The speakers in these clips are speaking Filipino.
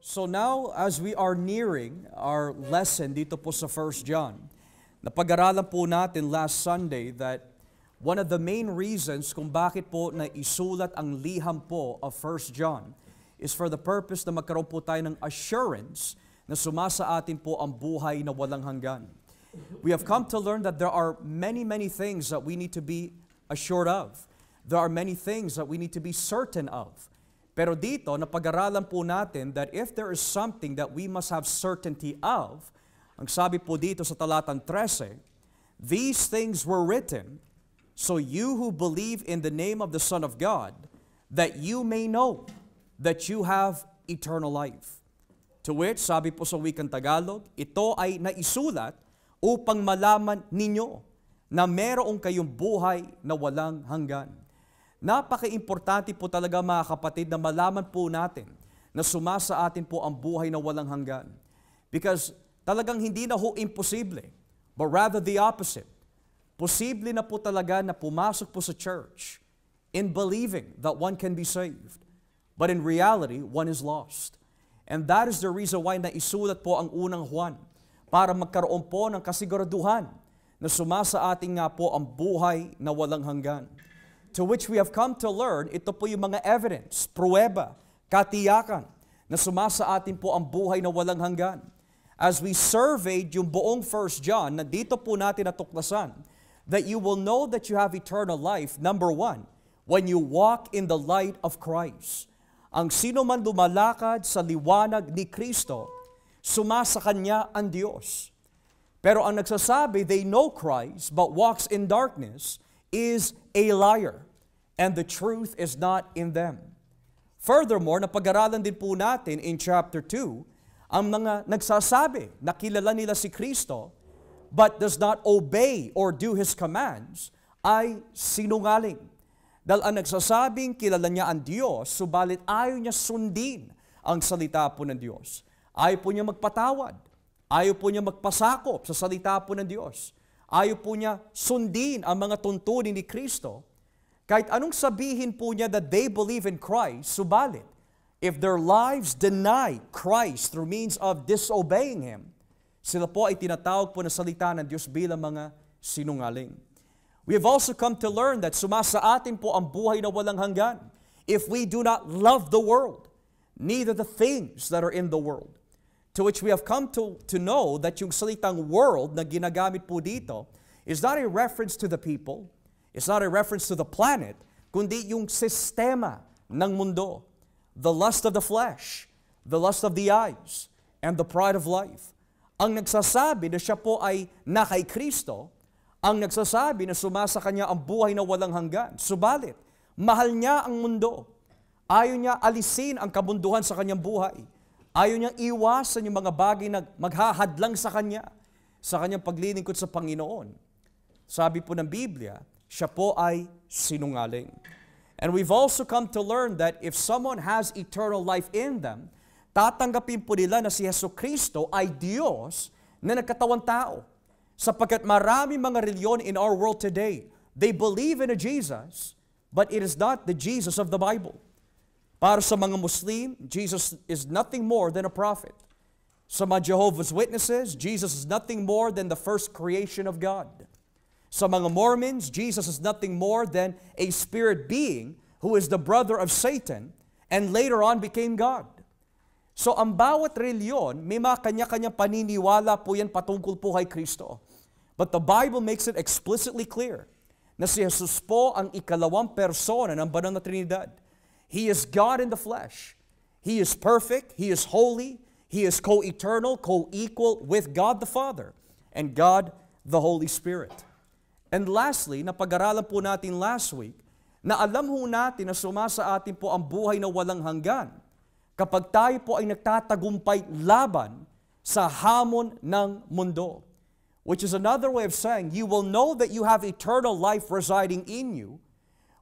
So now, as we are nearing our lesson dito po sa 1 John, napag-aralan po natin last Sunday that one of the main reasons kung bakit po na isulat ang liham po of 1 John is for the purpose na magkaroon po tayo ng assurance na sumasa atin po ang buhay na walang hanggan. We have come to learn that there are many things that we need to be assured of. There are many things that we need to be certain of. Pero dito, napag-aralan po natin that if there is something that we must have certainty of, ang sabi po dito sa talatang 13, these things were written, so you who believe in the name of the Son of God, that you may know that you have eternal life. To which, sabi po sa wikang Tagalog, ito ay naisulat upang malaman ninyo na merong kayong buhay na walang hanggan. Napaka-importante po talaga mga kapatid na malaman po natin na sumasa atin po ang buhay na walang hanggan. Because talagang hindi na ho imposible, but rather the opposite. Posible na po talaga na pumasok po sa church in believing that one can be saved. But in reality, one is lost. And that is the reason why naisulat po ang unang Juan para magkaroon po ng kasiguraduhan na sumasa atin nga po ang buhay na walang hanggan. To which we have come to learn, ito po yung mga evidence, pruweba, katiyakan, na sumasa atin po ang buhay na walang hanggan. As we surveyed yung buong 1 John, na dito po natin natuklasan, that you will know that you have eternal life, number one, when you walk in the light of Christ. Ang sino man lumalakad sa liwanag ni Kristo, sumasa kanya ang Diyos. Pero ang nagsasabi, they know Christ, but walks in darkness, is a liar, and the truth is not in them. Furthermore, napag-aralan din po natin in chapter 2, ang mga nagsasabi na kilala nila si Kristo, but does not obey or do His commands, ay sinungaling. Dahil ang nagsasabing kilala niya ang Diyos, subalit ayaw niya sundin ang salita po ng Diyos. Ayaw po niya magpatawad. Ayaw po niya magpasakop sa salita po ng Diyos. Ayaw po niya sundin ang mga tuntunin ni Kristo. Kahit anong sabihin po niya that they believe in Christ, subalit, if their lives deny Christ through means of disobeying Him, sila po ay tinatawag po na salita ng Diyos bilang mga sinungaling. We have also come to learn that sumasa atin po ang buhay na walang hanggan if we do not love the world, neither the things that are in the world. To which we have come to know that yung salitang world na ginagamit po dito is not a reference to the people, it's not a reference to the planet, kundi yung sistema ng mundo. The lust of the flesh, the lust of the eyes, and the pride of life. Ang nagsasabi na siya po ay na kay Kristo, ang nagsasabi na sumasa kanya ang buhay na walang hanggan. Subalit, mahal niya ang mundo. Ayaw niya alisin ang kabunduhan sa kanyang buhay. Ayaw niyang iwasan yung mga bagay na maghahadlang sa kanyang paglilingkod sa Panginoon. Sabi po ng Biblia, siya po ay sinungaling. And we've also come to learn that if someone has eternal life in them, tatanggapin po nila na si Jesucristo ay Diyos na nagkatawang tao. Sapagkat marami mga reliyon in our world today, they believe in a Jesus, but it is not the Jesus of the Bible. Para sa mga Muslim, Jesus is nothing more than a prophet. Sa mga Jehovah's Witnesses, Jesus is nothing more than the first creation of God. Sa mga Mormons, Jesus is nothing more than a spirit being who is the brother of Satan and later on became God. So ang bawat reliyon, may mga kanya-kanyang paniniwala po yan patungkol po kay Kristo. But the Bible makes it explicitly clear na si Jesus po ang ikalawang persona ng banal na Trinidad. He is God in the flesh. He is perfect. He is holy. He is co-eternal, co-equal with God the Father and God the Holy Spirit. And lastly, napag-aralan po natin last week na alam ho natin na sumasa atin po ang buhay na walang hanggan kapag tayo po ay nagtatagumpay laban sa hamon ng mundo. Which is another way of saying, you will know that you have eternal life residing in you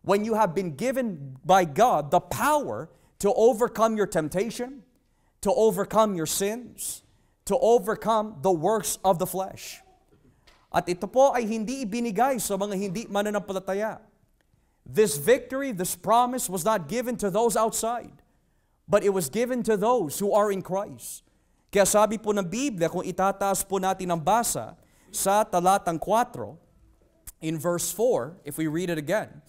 when you have been given by God the power to overcome your temptation, to overcome your sins, to overcome the works of the flesh. At ito po ay hindi ibinigay sa mga hindi mananampalataya. This victory, this promise was not given to those outside, but it was given to those who are in Christ. Kaya sabi po ng Biblia, kung itataas po natin ang basa sa talatang 4, in verse 4, if we read it again,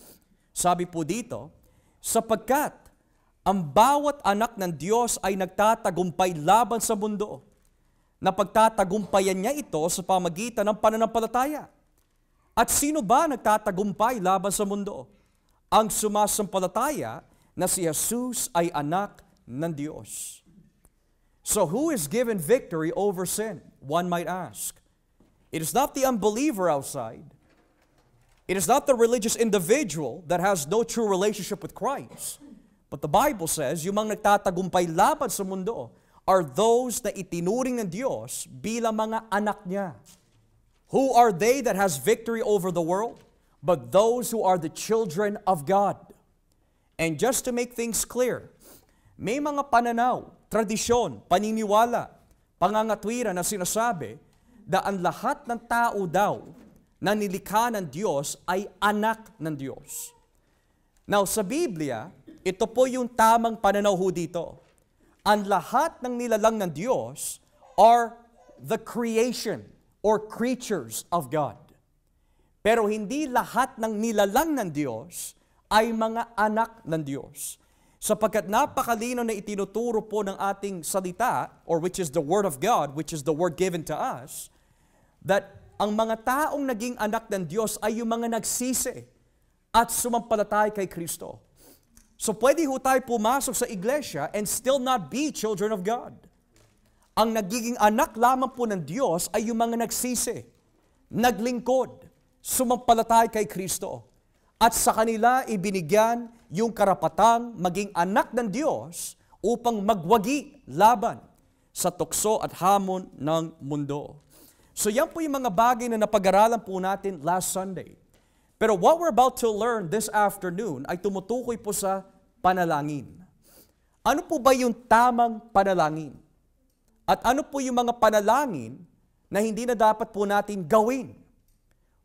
sabi po dito, sapagkat ang bawat anak ng Diyos ay nagtatagumpay laban sa mundo, na pagtatagumpayan niya ito sa pamagitan ng pananampalataya. At sino ba nagtatagumpay laban sa mundo? Ang sumasampalataya na si Jesus ay anak ng Diyos. So who is given victory over sin? One might ask. It is not the unbeliever outside. It is not the religious individual that has no true relationship with Christ. But the Bible says, yung mga nagtatagumpay laban sa mundo are those na itinuring ng Diyos bilang mga anak niya. Who are they that has victory over the world? But those who are the children of God. And just to make things clear, may mga pananaw, tradisyon, paniniwala, pangangatwiran na sinasabi na ang lahat ng tao daw na nilikha ng Diyos ay anak ng Diyos. Now, sa Biblia, ito po yung tamang pananaw ho dito. Ang lahat ng nilalang ng Diyos are the creation or creatures of God. Pero hindi lahat ng nilalang ng Diyos ay mga anak ng Diyos. Sapagkat napakalino na itinuturo po ng ating salita, or which is the Word of God, which is the Word given to us, that ang mga taong naging anak ng Diyos ay yung mga nagsisi at sumampalataya kay Kristo. So pwede ho tayo pumasok sa iglesia and still not be children of God. Ang nagiging anak lamang po ng Diyos ay yung mga nagsisi, naglingkod, sumampalataya kay Kristo. At sa kanila ibinigyan yung karapatang maging anak ng Diyos upang magwagi laban sa tukso at hamon ng mundo. So yan po yung mga bagay na napag-aralan po natin last Sunday. Pero what we're about to learn this afternoon ay tumutukoy po sa panalangin. Ano po ba yung tamang panalangin? At ano po yung mga panalangin na hindi na dapat po natin gawin?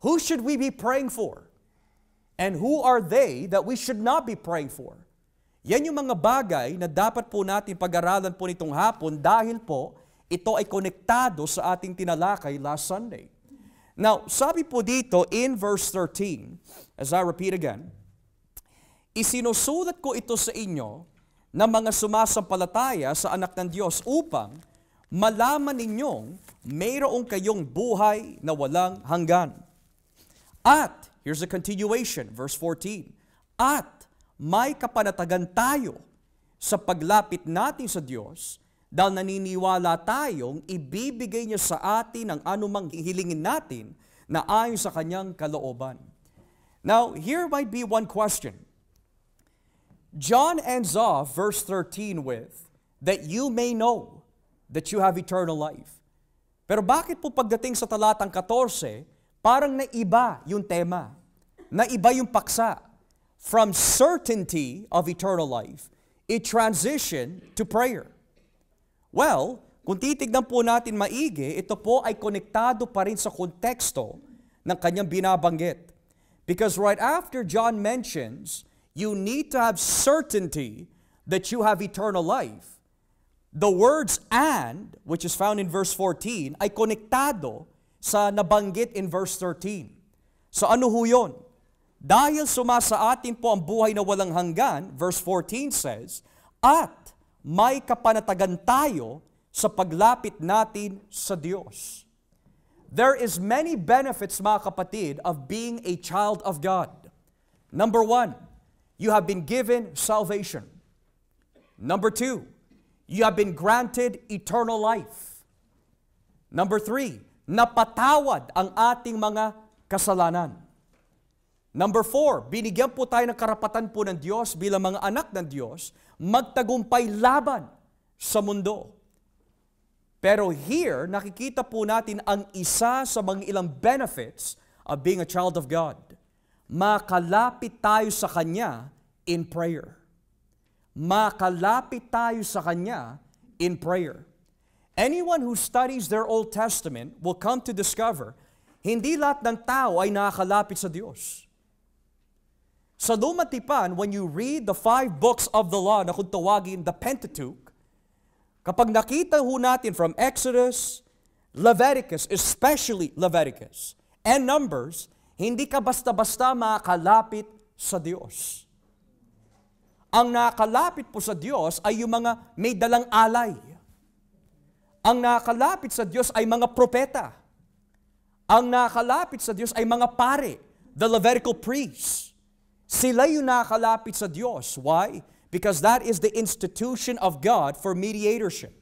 Who should we be praying for? And who are they that we should not be praying for? Yan yung mga bagay na dapat po natin pag-aralan po nitong hapon dahil po ito ay konektado sa ating tinalakay last Sunday. Now, sabi po dito in verse 13, as I repeat again, isinusulat ko ito sa inyo na mga sumasampalataya sa anak ng Diyos upang malaman ninyong mayroong kayong buhay na walang hanggan. At, here's a continuation, verse 14, at may kapanatagan tayo sa paglapit natin sa Diyos dahil naniniwala tayong ibibigay niya sa atin ang anumang hihilingin natin na ayon sa kanyang kalooban. Now, here might be one question. John ends off verse 13 with, that you may know that you have eternal life. Pero bakit po pagdating sa talatang 14, parang naiba yung tema, naiba yung paksa. From certainty of eternal life, it transitioned to prayer. Well, kung titignan po natin maigi, ito po ay konektado pa rin sa konteksto ng kanyang binabanggit. Because right after John mentions, you need to have certainty that you have eternal life, the words and, which is found in verse 14, ay konektado sa nabanggit in verse 13. So ano ho yun? Dahil sumasa atin po ang buhay na walang hanggan, verse 14 says, at may kapanatagan tayo sa paglapit natin sa Diyos. There is many benefits, mga kapatid, of being a child of God. Number 1, you have been given salvation. Number 2, you have been granted eternal life. Number 3, napatawad ang ating mga kasalanan. Number 4, binigyan po tayo ng karapatan po ng Diyos bilang mga anak ng Diyos, magtagumpay laban sa mundo. Pero here, nakikita po natin ang isa sa mga ilang benefits of being a child of God. Makalapit tayo sa Kanya in prayer. Makalapit tayo sa Kanya in prayer. Anyone who studies their Old Testament will come to discover, hindi lahat ng tao ay nakakalapit sa Diyos. Sa Lumang Tipan, when you read the 5 books of the law na kung tawagin the Pentateuch, kapag nakita ho natin from Exodus, Leviticus, especially Leviticus, and Numbers, hindi ka basta-basta makakalapit sa Diyos. Ang nakakalapit po sa Diyos ay yung mga may dalang alay. Ang nakakalapit sa Diyos ay mga propeta. Ang nakakalapit sa Diyos ay mga pare, the Levitical priests. Sila yung nakakalapit sa Diyos. Why? Because that is the institution of God for mediatorship.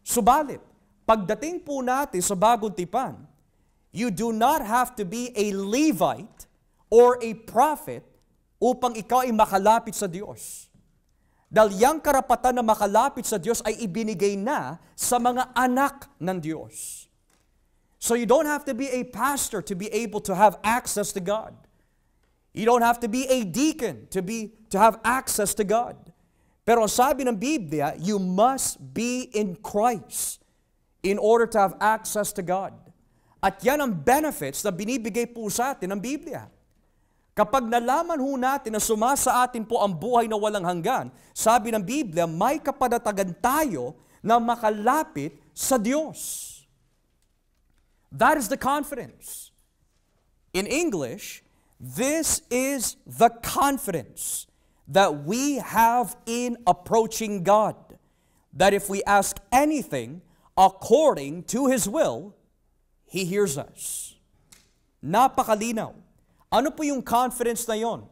Subalit, pagdating po natin sa Bagong Tipan, you do not have to be a Levite or a prophet upang ikaw ay makalapit sa Diyos. Dahil yung karapatan na makalapit sa Diyos ay ibinigay na sa mga anak ng Diyos. So you don't have to be a pastor to be able to have access to God. You don't have to be a deacon to have access to God. Pero sabi ng Biblia, you must be in Christ in order to have access to God. At yan ang benefits na binibigay po sa atin ng Biblia. Kapag nalaman ho natin na sumasa atin po ang buhay na walang hanggan, sabi ng Biblia, may kapanatagan tayo na makalapit sa Diyos. That is the confidence. In English, this is the confidence that we have in approaching God. That if we ask anything according to His will, He hears us. Napakalinaw. Ano po yung confidence na yon?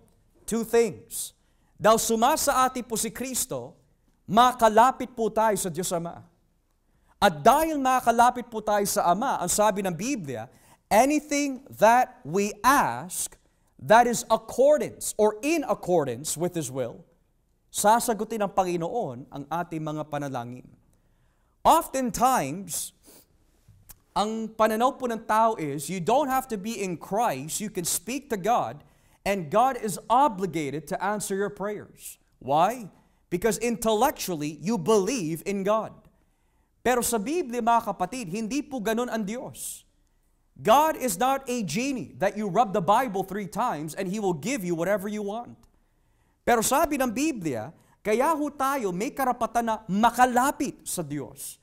2 things. Dahil sumasa atin po si Kristo, makalapit po tayo sa Diyos Ama. At dahil makalapit po tayo sa Ama, ang sabi ng Biblia, anything that we ask that is accordance or in accordance with His will, sasagutin ng Panginoon ang ating mga panalangin. Oftentimes, ang pananaw po ng tao is, you don't have to be in Christ, you can speak to God, and God is obligated to answer your prayers. Why? Because intellectually, you believe in God. Pero sa Biblia, mga kapatid, hindi po ganun ang Diyos. God is not a genie that you rub the Bible 3 times and He will give you whatever you want. Pero sabi ng Biblia, kaya ho tayo may karapatan na makalapit sa Diyos.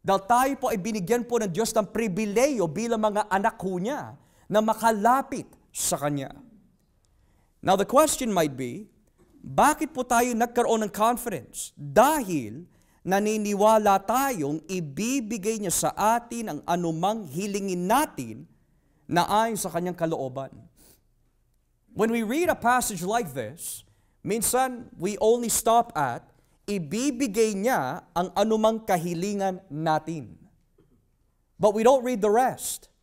Dahil tayo po ay binigyan po ng Diyos ng pribileyo bilang mga anak ho niya na makalapit sa Kanya. Now the question might be, bakit po tayo nagkaroon ng confidence? Dahil naniniwala tayong ibibigay niya sa atin ang anumang hilingin natin na ayon sa Kanyang kalooban. When we read a passage like this, minsan we only stop at ibibigay niya ang anumang kahilingan natin. But we don't read the rest,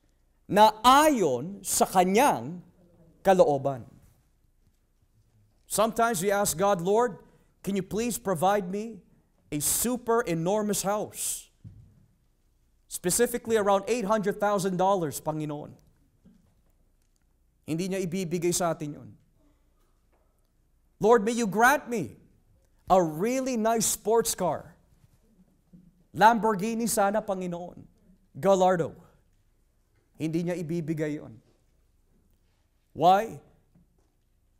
na ayon sa Kanyang kalooban. Sometimes we ask God, Lord, can you please provide me a super enormous house? Specifically around $800,000, Panginoon. Hindi niya ibibigay sa atin yun. Lord, may you grant me a really nice sports car. Lamborghini sana, Panginoon. Gallardo. Hindi niya ibibigay yun. Why?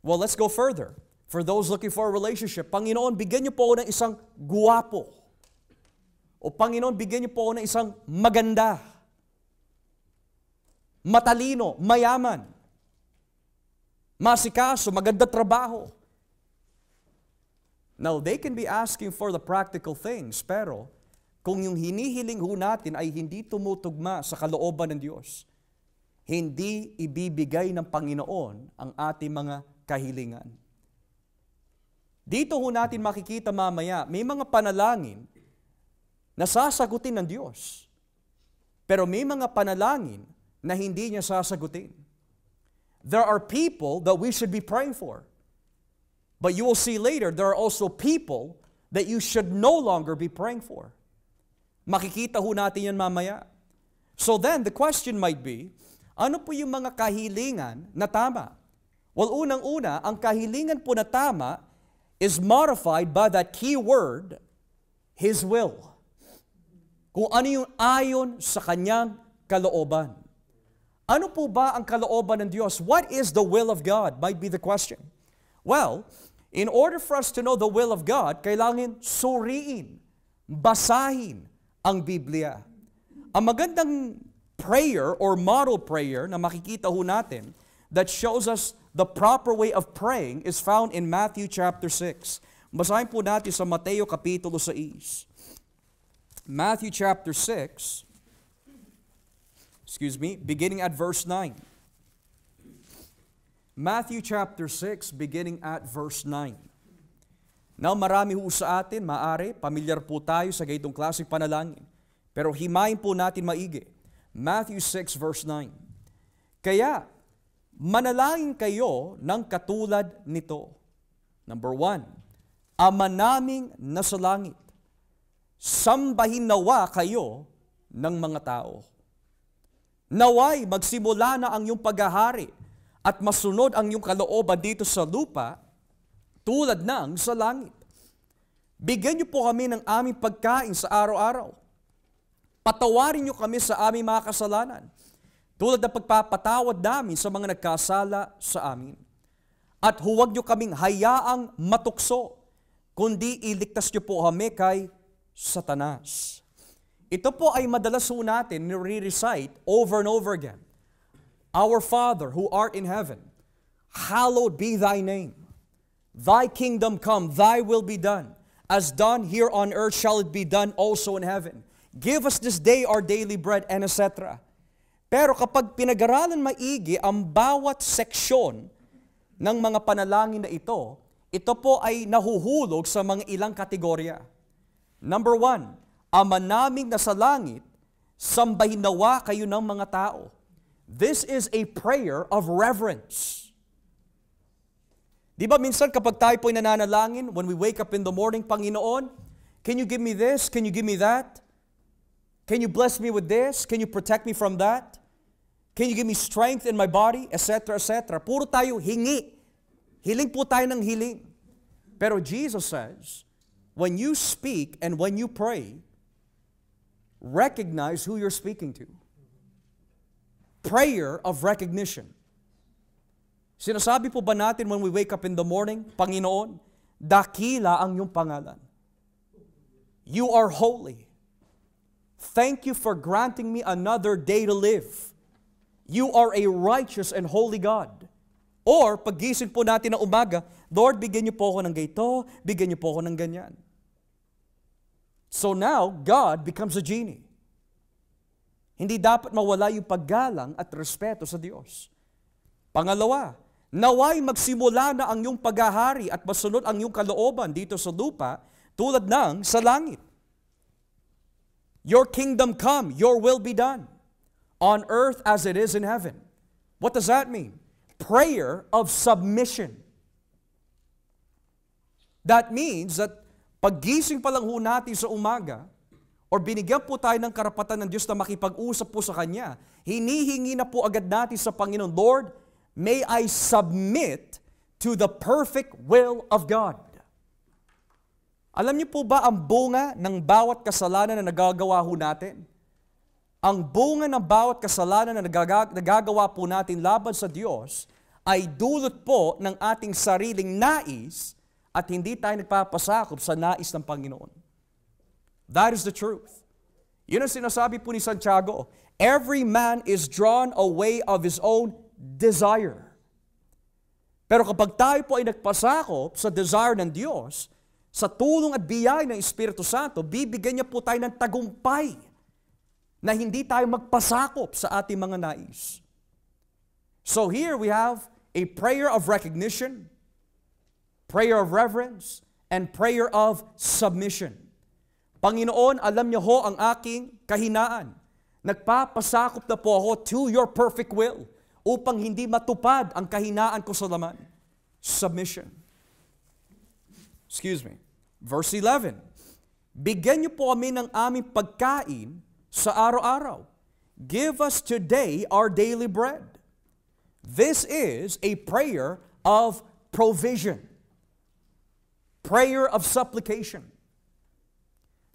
Well, let's go further. For those looking for a relationship, Panginoon, bigyan niyo po ako ng isang guwapo. O Panginoon, bigyan niyo po ako ng isang maganda. Matalino, mayaman. Masikaso, maganda trabaho. Now, they can be asking for the practical things, pero kung yung hinihiling ho natin ay hindi tumutugma sa kalooban ng Diyos, hindi ibibigay ng Panginoon ang ating mga kahilingan. Dito ho natin makikita mamaya, may mga panalangin na sasagutin ng Diyos. Pero may mga panalangin na hindi niya sasagutin. There are people that we should be praying for. But you will see later, there are also people that you should no longer be praying for. Makikita ho natin yan mamaya. So then, the question might be, ano po yung mga kahilingan na tama? Well, unang-una, ang kahilingan po na tama is modified by that key word, His will. Kung ano yung ayon sa Kanyang kalooban. Ano po ba ang kalooban ng Diyos? What is the will of God? Might be the question. Well, in order for us to know the will of God, kailangan suriin, basahin ang Biblia. Ang magandang prayer or model prayer na makikita ho natin that shows us the proper way of praying is found in Matthew chapter 6. Basahin po natin sa Mateo kapitulo 6. Matthew chapter 6, beginning at verse 9. Matthew chapter 6, beginning at verse 9. Now, marami ho sa atin, maari, pamilyar po tayo sa ganitong klaseng panalangin. Pero himayin po natin maigi. Matthew 6, verse 9. Kaya, manalangin kayo ng katulad nito. Number 1, Ama naming nasa langit, sambahin nawa kayo ng mga tao. Naway magsimula na ang iyong paghahari at masunod ang iyong kalooban dito sa lupa tulad ng sa langit. Bigyan niyo po kami ng aming pagkain sa araw-araw. Patawarin niyo kami sa aming mga kasalanan, tulad ng pagpapatawad namin sa mga nagkasala sa amin. At huwag niyo kaming hayaang matukso, kundi iligtas niyo po kami kay Satanas. Ito po ay madalas po natin nire-recite over and over again. Our Father who art in heaven, hallowed be thy name. Thy kingdom come, thy will be done. As done here on earth shall it be done also in heaven. Give us this day our daily bread, and etc. Pero kapag pinag-aralan maigi ang bawat seksyon ng mga panalangin na ito po ay nahuhulog sa mga ilang kategorya. Number 1, Ama naming nasa langit, sambahin nawa kayo ng mga tao. This is a prayer of reverence. Di ba minsan kapag tayo po'y nananalangin, when we wake up in the morning, Panginoon, can you give me this? Can you give me that? Can you bless me with this? Can you protect me from that? Can you give me strength in my body? Etc., etc. Puro tayo hingi. Hiling po tayo ng hiling. Pero Jesus says, when you speak and when you pray, recognize who you're speaking to. Prayer of recognition. Sinasabi po ba natin when we wake up in the morning, Panginoon, dakila ang iyong pangalan. You are holy. Thank you for granting me another day to live. You are a righteous and holy God. Or, paggising po natin ng umaga, Lord, bigyan niyo po ako ng ganito, bigyan niyo po ako ng ganyan. So now, God becomes a genie. Hindi dapat mawala yung paggalang at respeto sa Diyos. Pangalawa, naway magsimula na ang iyong paghahari at masunod ang iyong kalooban dito sa lupa tulad ng sa langit. Your kingdom come, your will be done, on earth as it is in heaven. What does that mean? Prayer of submission. That means that paggising pa lang ho natin sa umaga, or binigyan po tayo ng karapatan ng Diyos na makipag-usap po sa Kanya, hinihingi na po agad natin sa Panginoon, Lord, may I submit to the perfect will of God. Alam niyo po ba ang bunga ng bawat kasalanan na nagagawa ho natin? Ang bunga ng bawat kasalanan na nagagawa po natin laban sa Diyos ay dulot po ng ating sariling nais at hindi tayo nagpapasakop sa nais ng Panginoon. That is the truth. Yun ang sinasabi po ni Santiago, every man is drawn away of his own desire. Pero kapag tayo po ay nagpasakop sa desire ng Diyos, sa tulong at biyaya ng Espiritu Santo, bibigyan niya po tayo ng tagumpay na hindi tayo magpasakop sa ating mga nais. So here we have a prayer of recognition, prayer of reverence, and prayer of submission. Panginoon, alam niyo ho ang aking kahinaan. Nagpapasakop na po ako to your perfect will upang hindi matupad ang kahinaan ko sa laman. Submission. Verse 11. Bigyan niyo po kami ng aming pagkain sa araw-araw. Give us today our daily bread. This is a prayer of provision. Prayer of supplication.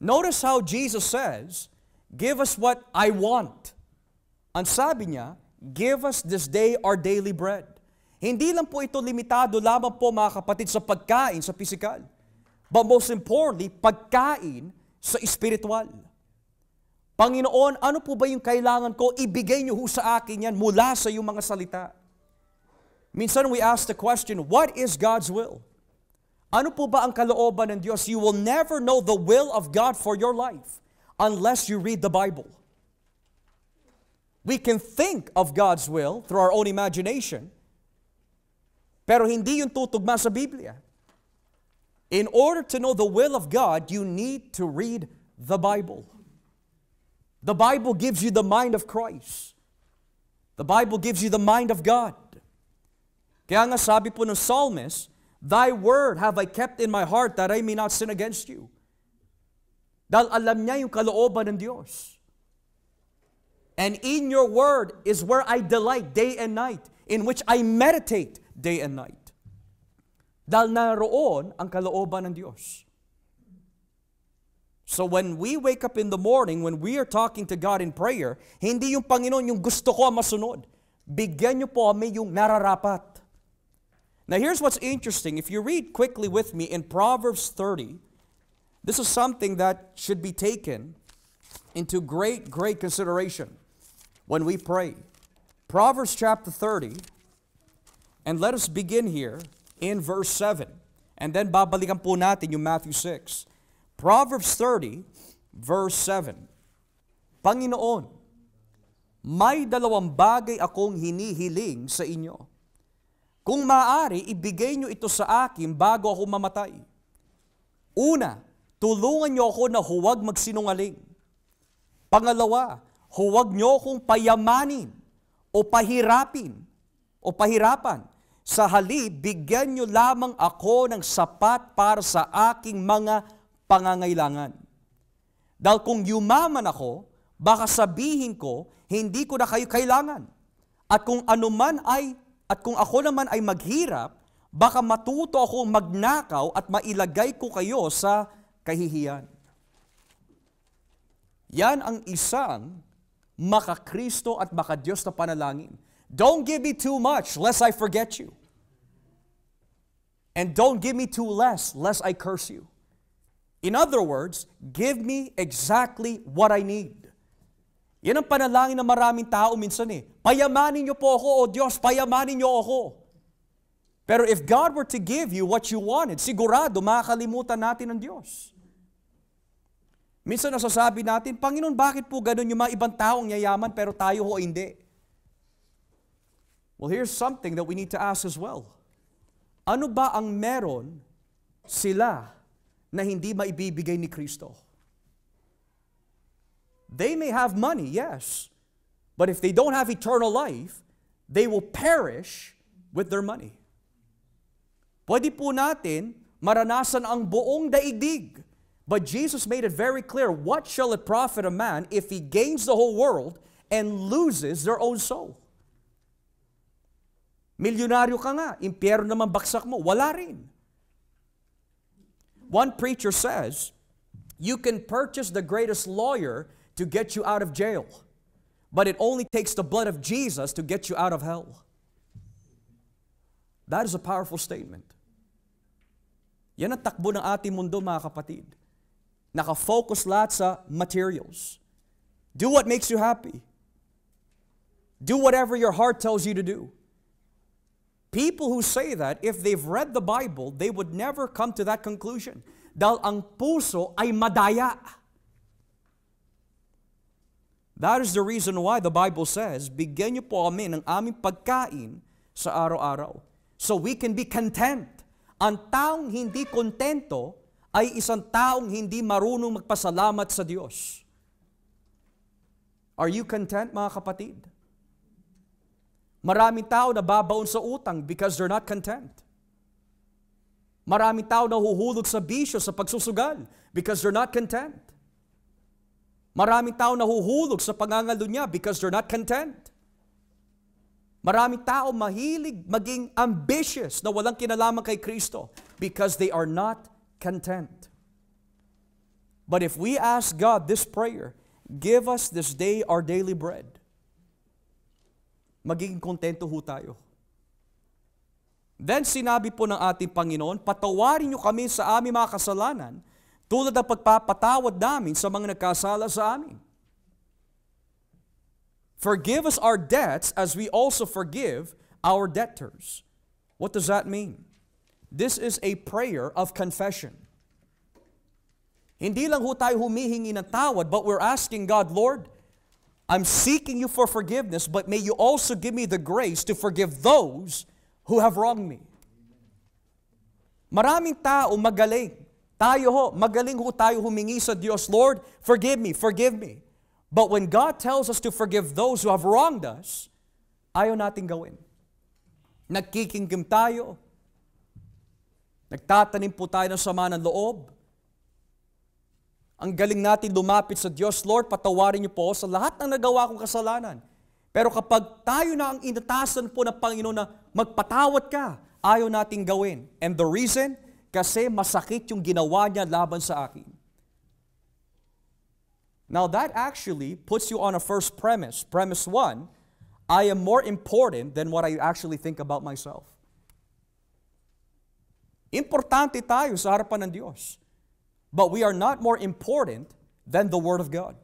Notice how Jesus says, give us what I want. Ang sabi niya, give us this day our daily bread. Hindi lang po ito limitado lamang po mga kapatid sa pagkain sa pisikal. But most importantly, pagkain sa espiritual. Panginoon, ano po ba yung kailangan ko? Ibigay niyo ho sa akin yan mula sa iyong mga salita. Minsan we ask the question, what is God's will? Ano po ba ang kalooban ng Diyos? You will never know the will of God for your life unless you read the Bible. We can think of God's will through our own imagination, pero hindi yung tutugma sa Biblia. In order to know the will of God, you need to read the Bible. The Bible gives you the mind of Christ. The Bible gives you the mind of God. Kaya nga sabi po ng psalmist, Thy word have I kept in my heart that I may not sin against you. Dahil alam niya yung kalooban ng Diyos. And in your word is where I delight day and night, in which I meditate day and night. Dahil naroon ang kalooban ng Diyos. So when we wake up in the morning, when we are talking to God in prayer, hindi yung Panginoon yung gusto ko ang masunod. Bigyan niyo po kami yung nararapat. Now here's what's interesting. If you read quickly with me in Proverbs 30, this is something that should be taken into great consideration when we pray. Proverbs chapter 30, and let us begin here in verse 7. And then babalikan po natin yung Matthew 6. Proverbs 30, verse 7. Panginoon, may dalawang bagay akong hinihiling sa inyo. Kung maaari, ibigay niyo ito sa akin bago ako mamatay. Una, tulungan niyo ako na huwag magsinungaling. Pangalawa, huwag niyo akong payamanin o pahirapan. Sa halip, bigyan niyo lamang ako ng sapat para sa aking mga pangangailangan. Dahil kung yumaman ako, baka sabihin ko, hindi ko na kayo kailangan. At kung ako naman ay maghirap, baka matuto akong magnakaw at mailagay ko kayo sa kahihiyan. Yan ang isang maka-Kristo at maka-Diyos na panalangin. Don't give me too much, lest I forget you. And don't give me too less, lest I curse you. In other words, give me exactly what I need. Yan ang panalangin ng maraming tao minsan eh. Payamanin niyo po ako, O Diyos, payamanin niyo ako. Pero if God were to give you what you wanted, sigurado makakalimutan natin ang Diyos. Minsan nasasabi natin, Panginoon, bakit po ganun yung mga ibang taong yayaman pero tayo ho hindi? Well, here's something that we need to ask as well. Ano ba ang meron sila na hindi maibibigay ni Kristo? They may have money, yes. But if they don't have eternal life, they will perish with their money. Pwede po natin maranasan ang buong daigdig. But Jesus made it very clear, what shall it profit a man if he gains the whole world and loses their own soul? Milyonaryo ka nga, impyerno naman baksak mo, wala rin. One preacher says, you can purchase the greatest lawyer to get you out of jail, but it only takes the blood of Jesus to get you out of hell. That is a powerful statement. Yan ang takbo ng ating mundo, mga kapatid. Naka-focus lahat sa materials. Do what makes you happy. Do whatever your heart tells you to do. People who say that, if they've read the Bible, they would never come to that conclusion. Dahil ang puso ay madaya. That is the reason why the Bible says, bigyan niyo po kami ng aming pagkain sa araw-araw. So we can be content. Ang taong hindi kontento ay isang taong hindi marunong magpasalamat sa Diyos. Are you content, mga kapatid? Maraming tao nababaon sa utang because they're not content. Maraming tao nahuhulog sa bisyo, sa pagsusugal because they're not content. Maraming tao nahuhulog sa pangangalunya because they're not content. Maraming tao mahilig maging ambitious na walang kinalaman kay Kristo because they are not content. But if we ask God this prayer, give us this day our daily bread, magiging kontento ho tayo. Then sinabi po ng ating Panginoon, patawarin niyo kami sa aming mga kasalanan, tulad ng pagpapatawad namin sa mga nagkasala sa amin. Forgive us our debts as we also forgive our debtors. What does that mean? This is a prayer of confession. Hindi lang ho tayo humihingi ng tawad, but we're asking God, Lord, I'm seeking you for forgiveness, but may you also give me the grace to forgive those who have wronged me. Maraming tao magaling. Magaling ho tayo humingi sa Diyos, Lord, forgive me, forgive me. But when God tells us to forgive those who have wronged us, ayaw natin gawin. Nagkikingkim tayo. Nagtatanim po tayo ng sama ng loob. Ang galing natin lumapit sa Diyos, Lord, patawarin niyo po sa lahat ng nagawa kong kasalanan. Pero kapag tayo na ang inatasan po ng Panginoon na magpatawad ka, ayaw nating gawin. And the reason, kasi masakit yung ginawa niya laban sa akin. Now that actually puts you on a first premise. Premise 1, I am more important than what I actually think about myself. Importante tayo sa harapan ng Diyos. But we are not more important than the Word of God.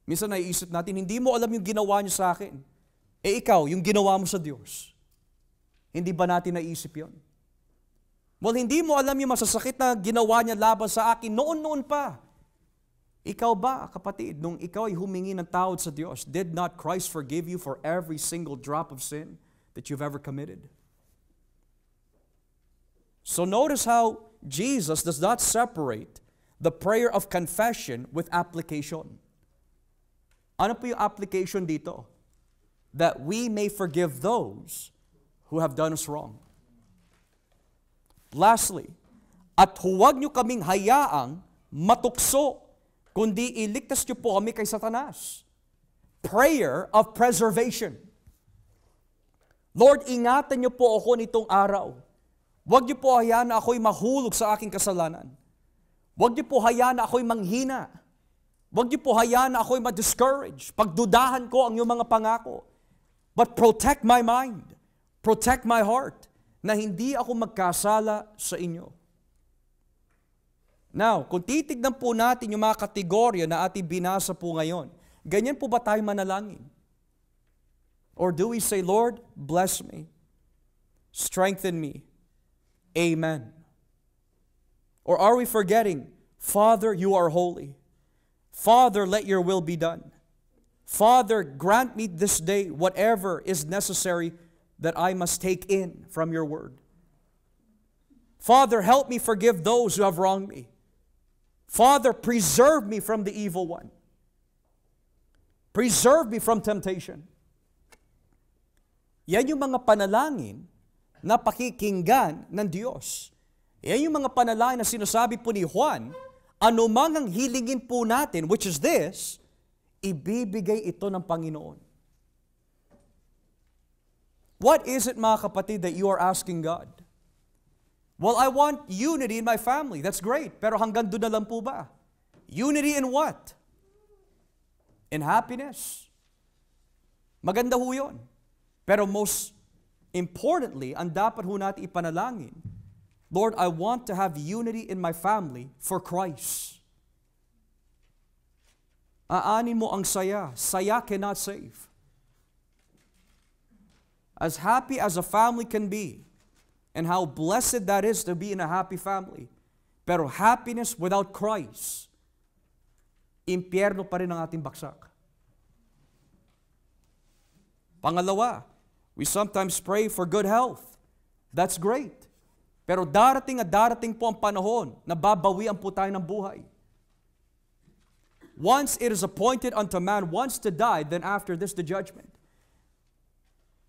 Minsan naiisip natin, hindi mo alam yung ginawa niyo sa akin. Ikaw, yung ginawa mo sa Diyos. Hindi ba natin naisip yon? Well, hindi mo alam yung masasakit na ginawa niya laban sa akin noon-noon pa. Ikaw ba, kapatid, nung ikaw ay humingi ng tawad sa Diyos, did not Christ forgive you for every single drop of sin that you've ever committed? So notice how Jesus does not separate the prayer of confession with application. Ano po yung application dito? That we may forgive those who have done us wrong. Lastly, at huwag niyo kaming hayaang matukso, kundi iligtas niyo po kami kay Satanas. Prayer of preservation. Lord, ingatan niyo po ako nitong araw. Huwag niyo po hayaan na ako'y mahulog sa aking kasalanan. Huwag niyo po hayaan na ako'y manghina. Huwag niyo po hayaan na ako'y ma-discourage. Pagdudahan ko ang iyong mga pangako. But protect my mind. Protect my heart. Na hindi ako magkasala sa inyo. Now, kung titignan po natin yung mga kategorya na ating binasa po ngayon, ganyan po ba tayo manalangin? Or do we say, Lord, bless me. Strengthen me. Amen. Or are we forgetting, Father, you are holy. Father, let your will be done. Father, grant me this day whatever is necessary that I must take in from your word. Father, help me forgive those who have wronged me. Father, preserve me from the evil one. Preserve me from temptation. Yan yung mga panalangin na pakikinggan ng Diyos. Yan yung mga panalangin na sinasabi po ni Juan, anumang ang hilingin po natin, which is this, ibibigay ito ng Panginoon. What is it, mga kapatid, that you are asking God? Well, I want unity in my family. That's great. Pero hanggang doon na lang po ba? Unity in what? In happiness. Maganda ho yun. Pero most importantly, ang dapat ho natin ipanalangin, Lord, I want to have unity in my family for Christ. Aanin mo ang saya. Saya cannot save. As happy as a family can be, and how blessed that is to be in a happy family, pero happiness without Christ, impyerno pa rin ang ating baksak. Pangalawa, we sometimes pray for good health. That's great. Pero darating at darating po ang panahon na babawian po tayo ng buhay. Once it is appointed unto man once to die, then after this the judgment.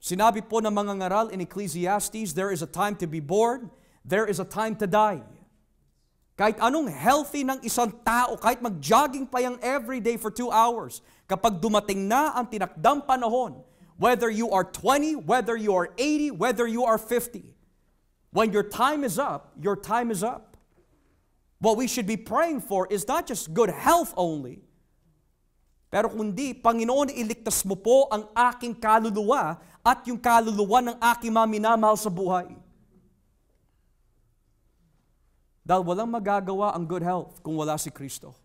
Sinabi po ng mga ngaral in Ecclesiastes, there is a time to be born, there is a time to die. Kahit anong healthy ng isang tao, kahit mag-jogging pa yang everyday for 2 hours, kapag dumating na ang tinakdang panahon, whether you are 20, whether you are 80, whether you are 50, when your time is up, your time is up. What we should be praying for is not just good health only, Pero kundi, Panginoon, iligtas mo po ang aking kaluluwa at yung kaluluwa ng aking mga minamahal sa buhay. Dahil walang magagawa ang good health kung wala si Kristo.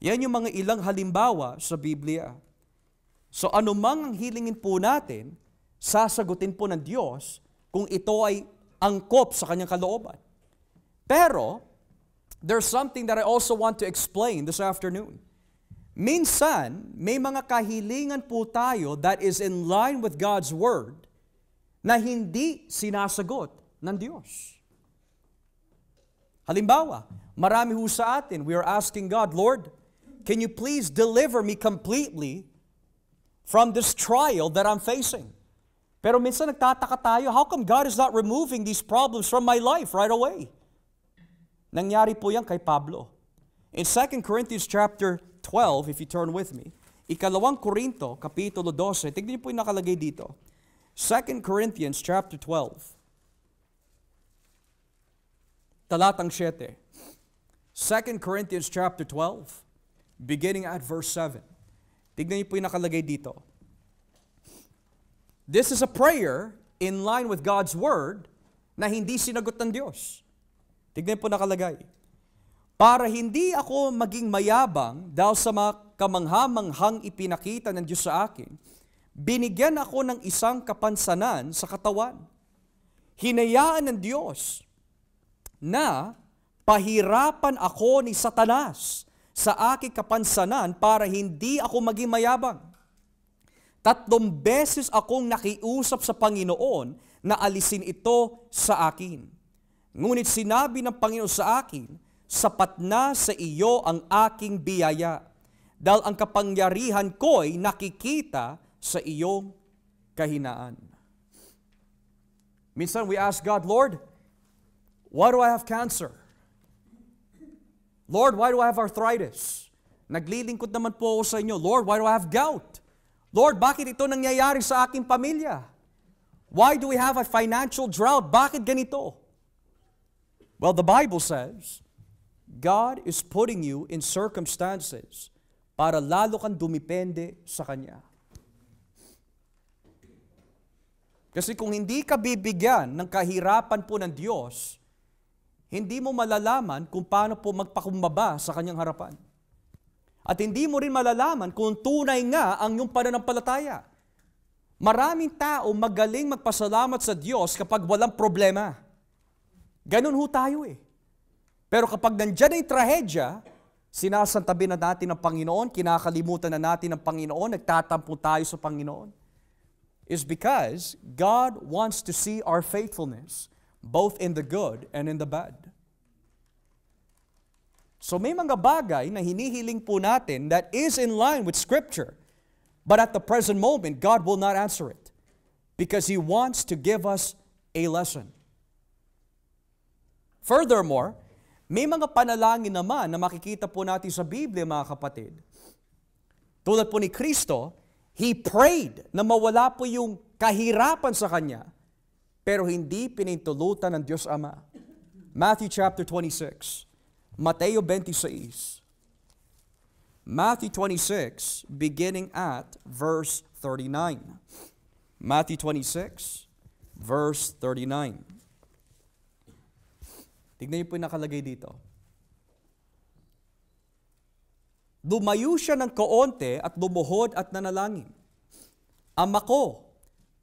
Yan yung mga ilang halimbawa sa Biblia. So anumang ang hilingin po natin, sasagutin po ng Diyos kung ito ay angkop sa kanyang kalooban. Pero, there's something that I also want to explain this afternoon. Minsan, may mga kahilingan po tayo that is in line with God's Word na hindi sinasagot ng Diyos. Halimbawa, marami ho sa atin, we are asking God, Lord, can you please deliver me completely from this trial that I'm facing? Pero minsan nagtataka tayo, how come God is not removing these problems from my life right away? Nangyari po yan kay Pablo. In 2 Corinthians chapter 12, if you turn with me, Ikalawang Korinto, Kapitulo 12, tignan niyo po yung nakalagay dito. 2 Corinthians chapter 12, talatang 7. 2 Corinthians chapter 12, beginning at verse 7. Tignan niyo po yung nakalagay dito. This is a prayer in line with God's Word na hindi sinagot ng Diyos. Tignan po nakalagay. Para hindi ako maging mayabang dahil sa mga kamangha-manghang ipinakita ng Diyos sa akin, binigyan ako ng isang kapansanan sa katawan. Hinayaan ng Diyos na pahirapan ako ni Satanas sa aking kapansanan para hindi ako maging mayabang. 3 beses akong nakiusap sa Panginoon na alisin ito sa akin. Ngunit sinabi ng Panginoon sa akin, sapat na sa iyo ang aking biyaya, dahil ang kapangyarihan ko'y nakikita sa iyong kahinaan. Minsan we ask God, Lord, why do I have cancer? Lord, why do I have arthritis? Naglilingkod naman po ako sa inyo, Lord, why do I have gout? Lord, bakit ito nangyayari sa aking pamilya? Why do we have a financial drought? Bakit ganito? Well, the Bible says, God is putting you in circumstances para lalo kang dumipende sa Kanya. Kasi kung hindi ka bibigyan ng kahirapan po ng Diyos, hindi mo malalaman kung paano po magpakumbaba sa Kanyang harapan. At hindi mo rin malalaman kung tunay nga ang iyong pananampalataya. Maraming tao magaling magpasalamat sa Diyos kapag walang problema. Ganun ho tayo eh. Pero kapag nandyan ay trahedya, sinasantabi na natin ang Panginoon, kinakalimutan na natin ang Panginoon, nagtatampo tayo sa Panginoon, is because God wants to see our faithfulness, both in the good and in the bad. So may mga bagay na hinihiling po natin that is in line with Scripture, but at the present moment, God will not answer it because He wants to give us a lesson. Furthermore, may mga panalangin naman na makikita po natin sa Biblia, mga kapatid. Tulad po ni Kristo, He prayed na mawala po yung kahirapan sa Kanya, pero hindi pinintulutan ng Diyos Ama. Matthew chapter 26, Mateo 26. Matthew 26, beginning at verse 39. Matthew 26, verse 39. Tignan niyo po yung nakalagay dito. Lumayo siya ng kaonte at lumuhod at nanalangin. Ama ko,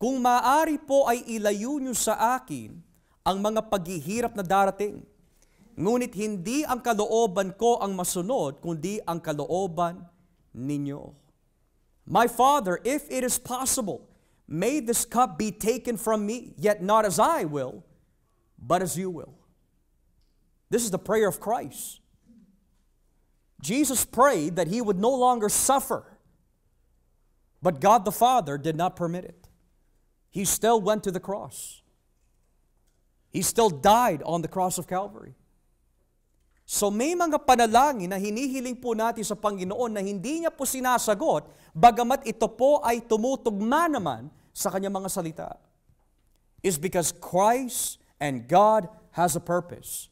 kung maaari po ay ilayo niyo sa akin ang mga paghihirap na darating. Ngunit hindi ang kalooban ko ang masunod, kundi ang kalooban ninyo. My Father, if it is possible, may this cup be taken from me, yet not as I will, but as you will. This is the prayer of Christ. Jesus prayed that He would no longer suffer, but God the Father did not permit it. He still went to the cross. He still died on the cross of Calvary. So may mga panalangin na hinihiling po natin sa Panginoon na hindi niya po sinasagot, bagamat ito po ay tumutugma naman sa kanyang mga salita. Is because Christ and God has a purpose.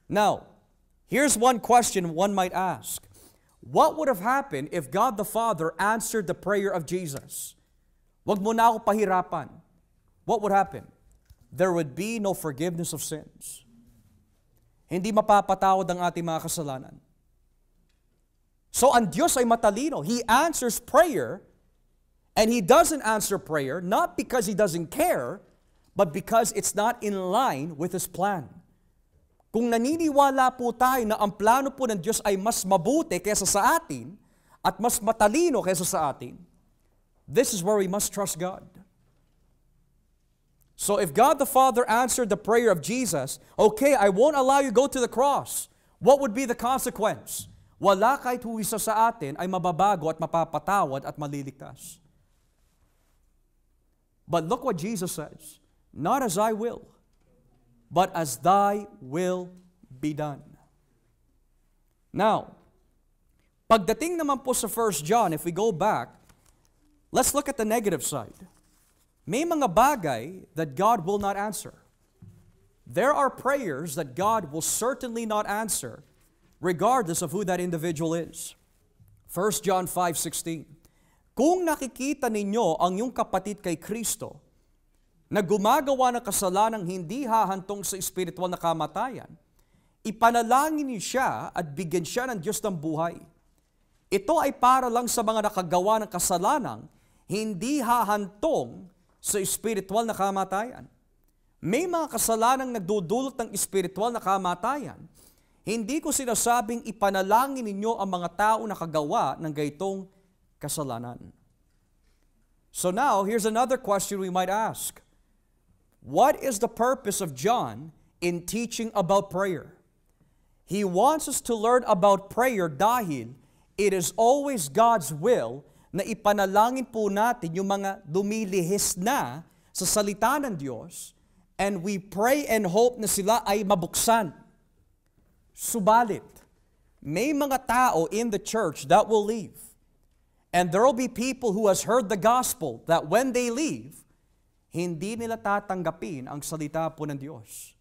Now, Here's one question one might ask. What would have happened if God the Father answered the prayer of Jesus? Wag mo na ako pahirapan. What would happen? There would be no forgiveness of sins. Hindi mapapatawad ang ating mga kasalanan. So ang Diyos ay matalino. He answers prayer, and He doesn't answer prayer not because He doesn't care, but because it's not in line with His plan. Kung naniniwala po tayo na ang plano po ng Diyos ay mas mabuti kaysa sa atin at mas matalino kaysa sa atin, this is where we must trust God. So if God the Father answered the prayer of Jesus, okay, I won't allow you to go to the cross. What would be the consequence? Wala kahit isa sa atin ay mababago at mapapatawad at maliligtas. But look what Jesus says. Not as I will, but as thy will be done. Now, pagdating naman po sa 1 John, if we go back, let's look at the negative side. May mga bagay that God will not answer. There are prayers that God will certainly not answer regardless of who that individual is. 1 John 5:16. Kung nakikita ninyo ang iyong kapatid kay Kristo na gumagawa ng kasalanang hindi hahantong sa espiritual na kamatayan, ipanalangin niyo siya at bigyan siya ng Diyos ng buhay. Ito ay para lang sa mga nakagawa ng kasalanang hindi hahantong sa espiritual na kamatayan. May mga kasalanang nagdudulot ng espiritual na kamatayan. Hindi ko sinasabing ipanalangin ninyo ang mga tao na kagawa ng gaytong kasalanan. So now, here's another question we might ask. What is the purpose of John in teaching about prayer? He wants us to learn about prayer dahil it is always God's will na ipanalangin po natin yung mga lumilihis na sa salita ng Diyos, and we pray and hope na sila ay mabuksan. Subalit, may mga tao in the church that will leave, and there will be people who has heard the gospel that when they leave, hindi nila tatanggapin ang salita po ng Diyos.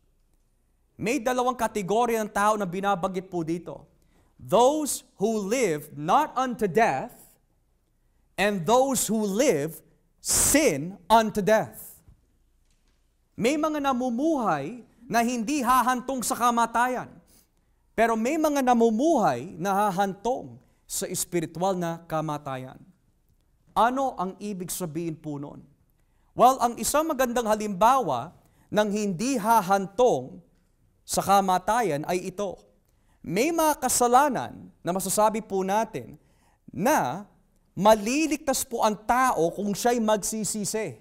May dalawang kategorya ng tao na binabanggit po dito. Those who live not unto death, and those who live sin unto death. May mga namumuhay na hindi hahantong sa kamatayan, pero may mga namumuhay na hahantong sa espiritual na kamatayan. Ano ang ibig sabihin po nun? Well, ang isang magandang halimbawa ng hindi hahantong sa kamatayan ay ito. May mga kasalanan na masasabi po natin na maliligtas po ang tao kung siya'y magsisisi.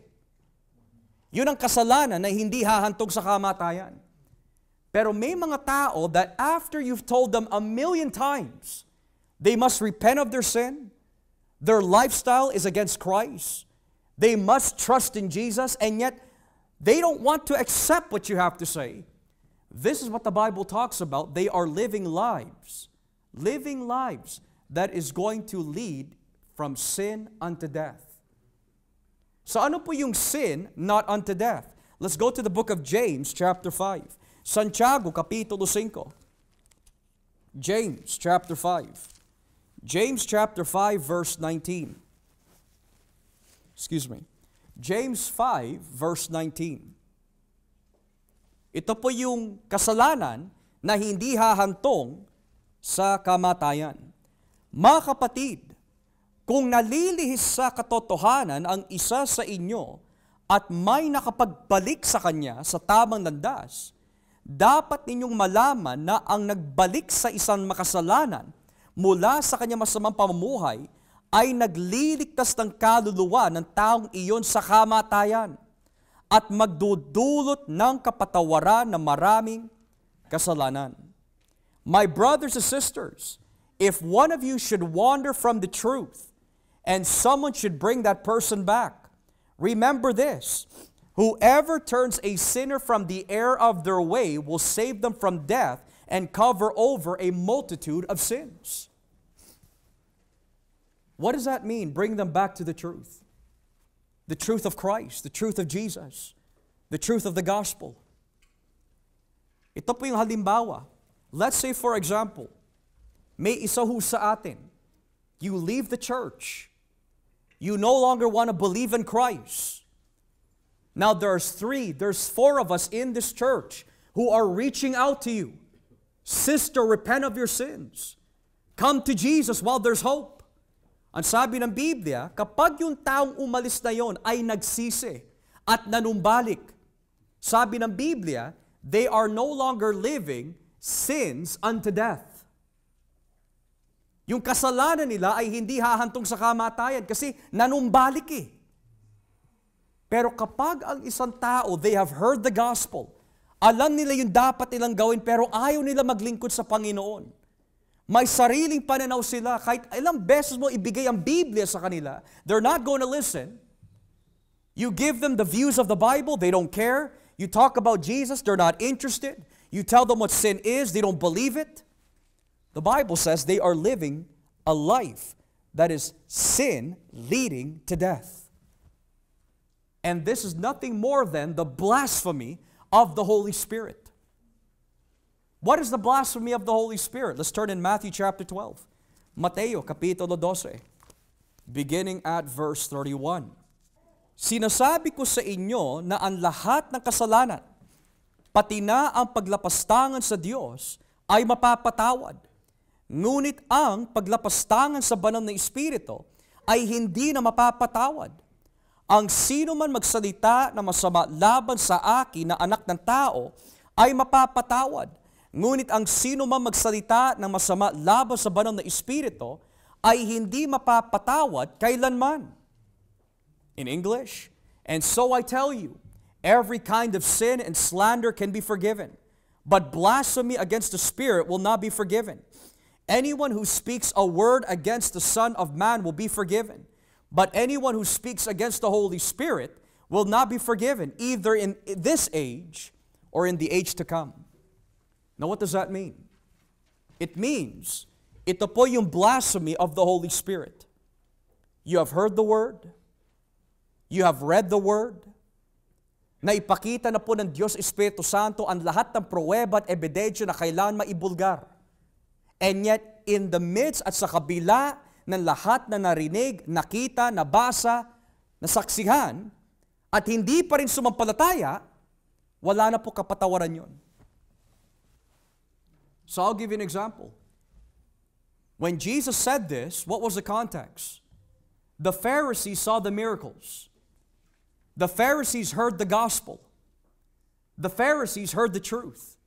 Yun ang kasalanan na hindi hahantog sa kamatayan. Pero may mga tao that after you've told them 1,000,000 times, they must repent of their sin, their lifestyle is against Christ, they must trust in Jesus, and yet they don't want to accept what you have to say. This is what the Bible talks about. They are living lives that is going to lead from sin unto death. So ano po yung sin not unto death? Let's go to the book of James chapter 5. Santiago kapitulo 5. James chapter 5. James chapter 5 verse 19. James 5 verse 19. Ito po yung kasalanan na hindi hahantong sa kamatayan. Mga kapatid, kung nalilihis sa katotohanan ang isa sa inyo at may nakapagbalik sa kanya sa tamang landas, dapat ninyong malaman na ang nagbalik sa isang makasalanan mula sa kanya masamang pamumuhay ay nagliligtas ng kaluluwa ng taong iyon sa kamatayan at magdudulot ng kapatawaran ng maraming kasalanan. My brothers and sisters, if one of you should wander from the truth, and someone should bring that person back, remember this: whoever turns a sinner from the error of their way will save them from death and cover over a multitude of sins. What does that mean? Bring them back to the truth. The truth of Christ, the truth of Jesus, the truth of the gospel. Ito po yung halimbawa. Let's say, for example, may isa ho sa atin, you leave the church. You no longer want to believe in Christ. Now there's four of us in this church who are reaching out to you. Sister, repent of your sins. Come to Jesus while there's hope. Ang sabi ng Biblia, kapag yung taong umalis na yon ay nagsisi at nanumbalik, sabi ng Biblia, they are no longer living sins unto death. Yung kasalanan nila ay hindi hahantong sa kamatayan kasi nanumbalik eh. Pero kapag ang isang tao, they have heard the gospel, alam nila yung dapat nilang gawin pero ayaw nila maglingkod sa Panginoon. May sariling pananaw sila, kahit ilang beses mo ibigay ang Biblia sa kanila, they're not going to listen. You give them the views of the Bible, they don't care. You talk about Jesus, they're not interested. You tell them what sin is, they don't believe it. The Bible says they are living a life that is sin leading to death. And this is nothing more than the blasphemy of the Holy Spirit. What is the blasphemy of the Holy Spirit? Let's turn in Matthew chapter 12. Mateo, kapitulo 12, beginning at verse 31. Sinasabi ko sa inyo na ang lahat ng kasalanan, pati na ang paglapastangan sa Diyos, ay mapapatawad. Ngunit ang paglapastangan sa banal na Espiritu ay hindi na mapapatawad. Ang sino man magsalita na masama laban sa akin na anak ng tao ay mapapatawad. Ngunit ang sino man magsalita ng masama laban sa banal na Espiritu ay hindi mapapatawad kailanman. In English, and so I tell you, every kind of sin and slander can be forgiven, but blasphemy against the Spirit will not be forgiven. Anyone who speaks a word against the Son of Man will be forgiven. But anyone who speaks against the Holy Spirit will not be forgiven, either in this age or in the age to come. Now what does that mean? It means, ito po yung blasphemy of the Holy Spirit. You have heard the Word. You have read the Word. Naipakita na po ng Diyos Espiritu Santo ang lahat ng pruweba at ebidensya na kailangan maibulgar. And yet, in the midst at sa kabila ng lahat na narinig, nakita, nabasa, nasaksihan, at hindi pa rin sumampalataya, wala na po kapatawaran yon. So I'll give you an example. When Jesus said this, what was the context? The Pharisees saw the miracles. The Pharisees heard the gospel. The Pharisees heard the truth.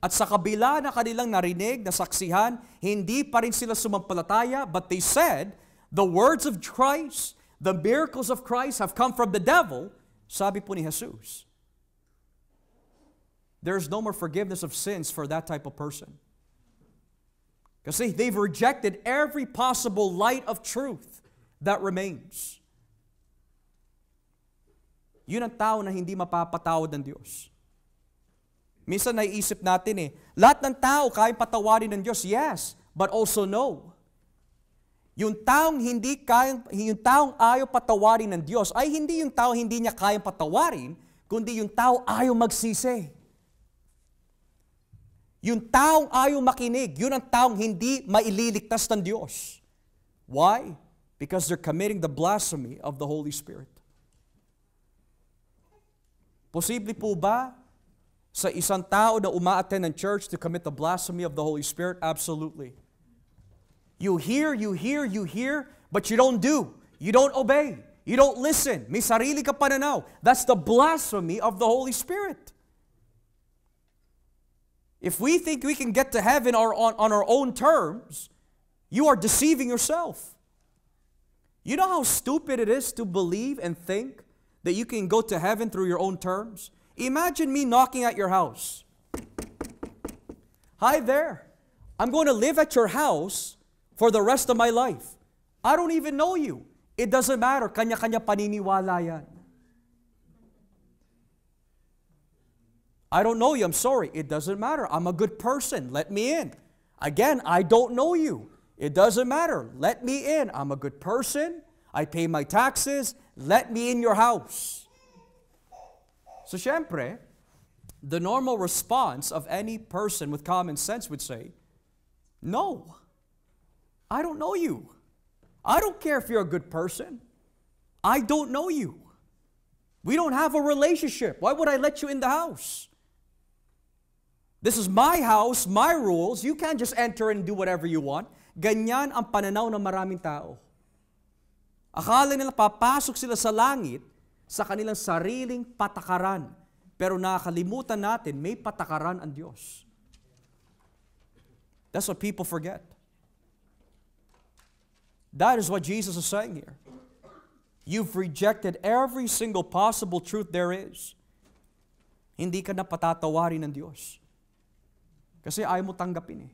At sa kabila na kanilang narinig, nasaksihan, hindi pa rin sila sumampalataya, but they said, the words of Christ, the miracles of Christ have come from the devil, sabi po ni Jesus. There's no more forgiveness of sins for that type of person. Kasi they've rejected every possible light of truth that remains. Yun ang tao na hindi mapapatawad ng Diyos. Minsan naiisip natin lahat ng tao kayang patawarin ng Diyos. Yes, but also no. Yung taong ayaw patawarin ng Diyos ay hindi yung taong hindi niya kayang patawarin, kundi yung tao ayaw magsisi. Yung taong ayaw makinig, yun ang taong hindi maililigtas ng Diyos. Why? Because they're committing the blasphemy of the Holy Spirit. Posible po ba sa isang tao na uma-attend ng church to commit the blasphemy of the Holy Spirit? Absolutely. You hear, but you don't do. You don't obey. You don't listen. May sarili ka pananaw. That's the blasphemy of the Holy Spirit. If we think we can get to heaven on our own terms, you are deceiving yourself. You know how stupid it is to believe and think that you can go to heaven through your own terms? Imagine me knocking at your house. Hi there. I'm going to live at your house for the rest of my life. I don't even know you. It doesn't matter. Kanya-kanya paniniwala yan. I don't know you. I'm sorry. It doesn't matter. I'm a good person. Let me in. Again, I don't know you. It doesn't matter. Let me in. I'm a good person. I pay my taxes. Let me in your house. So, syempre, the normal response of any person with common sense would say, no, I don't know you. I don't care if you're a good person. I don't know you. We don't have a relationship. Why would I let you in the house? This is my house, my rules. You can't just enter and do whatever you want. Ganyan ang pananaw ng maraming tao. Akala nila papasok sila sa langit sa kanilang sariling patakaran. Pero nakakalimutan natin, may patakaran ang Diyos. That's what people forget. That is what Jesus is saying here. You've rejected every single possible truth there is. Hindi ka na patatawarin ng Diyos. Kasi ayaw mo tanggapin eh.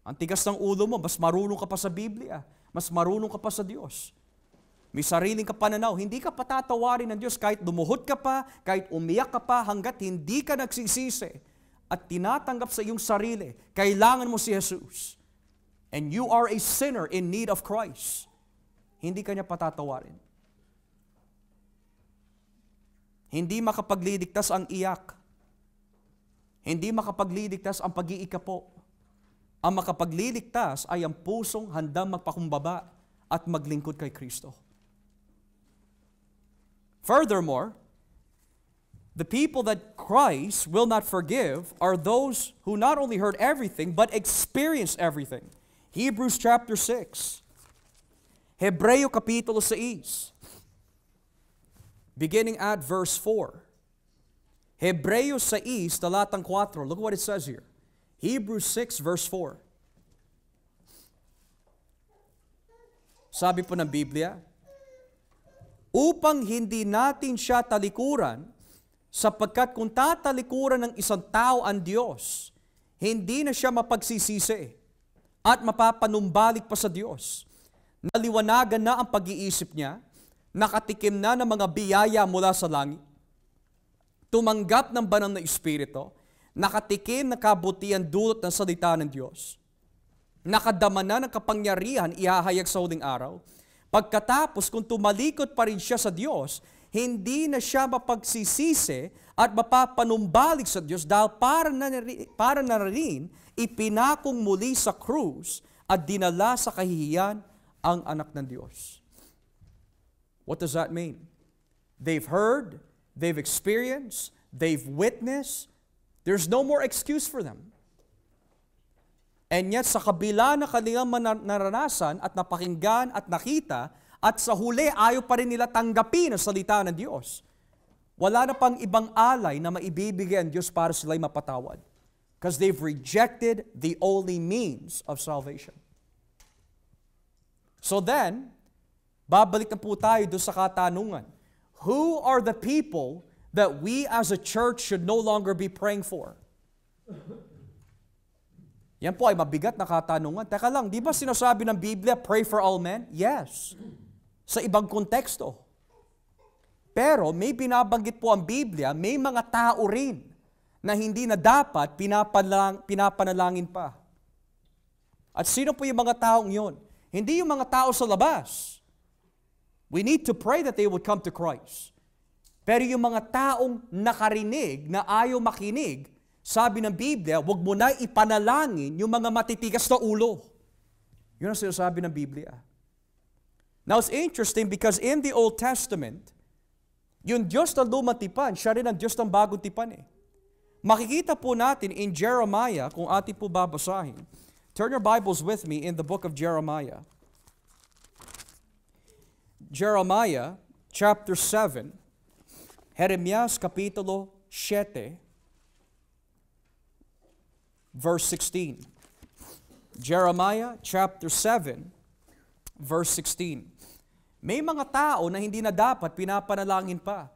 Ang tigas ng ulo mo, mas marunong ka pa sa Biblia. Mas marunong ka pa sa Diyos. May sariling ka pananaw, hindi ka patatawarin ng Diyos kahit lumuhod ka pa, kahit umiyak ka pa, hanggat hindi ka nagsisisi at tinatanggap sa iyong sarili, kailangan mo si Jesus. And you are a sinner in need of Christ. Hindi ka niya patatawarin. Hindi makapagliligtas ang iyak. Hindi makapagliligtas ang pag-iikapo. Ang makapagliligtas ay ang pusong handang magpakumbaba at maglingkod kay Kristo. Furthermore, the people that Christ will not forgive are those who not only heard everything, but experienced everything. Hebrews chapter 6. Hebreo kapitulo 6. Beginning at verse 4. Hebreo 6, talatang 4. Look what it says here. Hebrews 6, verse 4. Sabi po ng Biblia, upang hindi natin siya talikuran, sapagkat kung tatalikuran ng isang tao ang Diyos, hindi na siya mapagsisisi at mapapanumbalik pa sa Diyos. Naliwanagan na ang pag-iisip niya, nakatikim na ng mga biyaya mula sa langit, tumanggap ng banal na Espiritu, nakatikim ng kabutihan dulot ng salita ng Diyos, nakadama na ng kapangyarihan ihahayag sa huling araw. Pagkatapos, kung tumalikod pa rin siya sa Diyos, hindi na siya mapagsisisi at mapapanumbalik sa Diyos dahil para na rin ipinakong muli sa krus at dinala sa kahihiyan ang anak ng Diyos. What does that mean? They've heard, they've experienced, they've witnessed. There's no more excuse for them. And yet, sa kabila na kanilang naranasan at napakinggan at nakita, at sa huli, ayaw pa rin nila tanggapin ang salita ng Diyos. Wala na pang ibang alay na maibibigay ang Diyos para sila'y mapatawad. Because they've rejected the only means of salvation. So then, babalik na po tayo doon sa katanungan. Who are the people that we as a church should no longer be praying for? Yan po ay mabigat na katanungan. Teka lang, di ba sinasabi ng Biblia, pray for all men? Yes. Sa ibang konteksto. Pero may binabanggit po ang Biblia, may mga tao rin na hindi na dapat pinapanalangin pa. At sino po yung mga taong yon? Hindi yung mga tao sa labas. We need to pray that they would come to Christ. Pero yung mga taong nakarinig na ayaw makinig, sabi ng Biblia, huwag mo na ipanalangin yung mga matitigas na ulo. Yun ang sinasabi ng Biblia. Now, it's interesting because in the Old Testament, yung Diyos na lumang tipan, siya rin ang Diyos ng bagong tipan eh. Makikita po natin in Jeremiah, kung atin po babasahin. Turn your Bibles with me in the book of Jeremiah. Jeremiah chapter 7, Jeremias kapitulo 7, verse 16. Jeremiah chapter 7, verse 16. May mga tao na hindi na dapat pinapanalangin pa,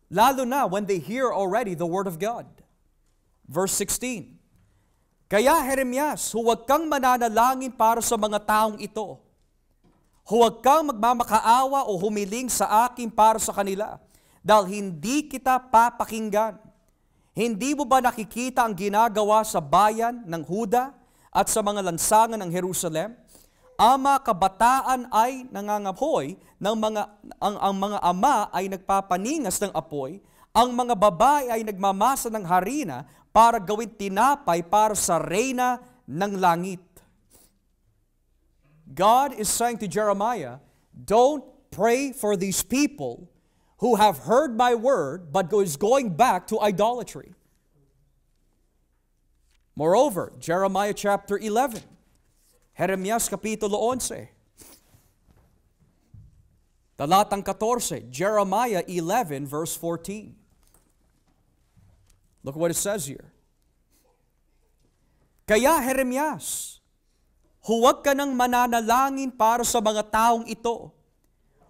lalo na when they hear already the Word of God. Verse 16. Kaya Jeremias, huwag kang mananalangin para sa mga taong ito. Huwag kang magmamakaawa o humiling sa akin para sa kanila, dahil hindi kita papakinggan. Hindi mo ba nakikita ang ginagawa sa bayan ng Huda at sa mga lansangan ng Jerusalem? Ang mga kabataan ay nangangapoy, ang mga ama ay nagpapaningas ng apoy, Ang mga babae ay nagmamasa ng harina para gawin tinapay para sa reyna ng langit. God is saying to Jeremiah, don't pray for these people who have heard my word but is going back to idolatry. Moreover, Jeremiah chapter 11, Jeremias kapitulo 11, talatang 14, Jeremiah 11 verse 14. Look what it says here. Kaya Jeremias, huwag ka nang mananalangin para sa mga taong ito.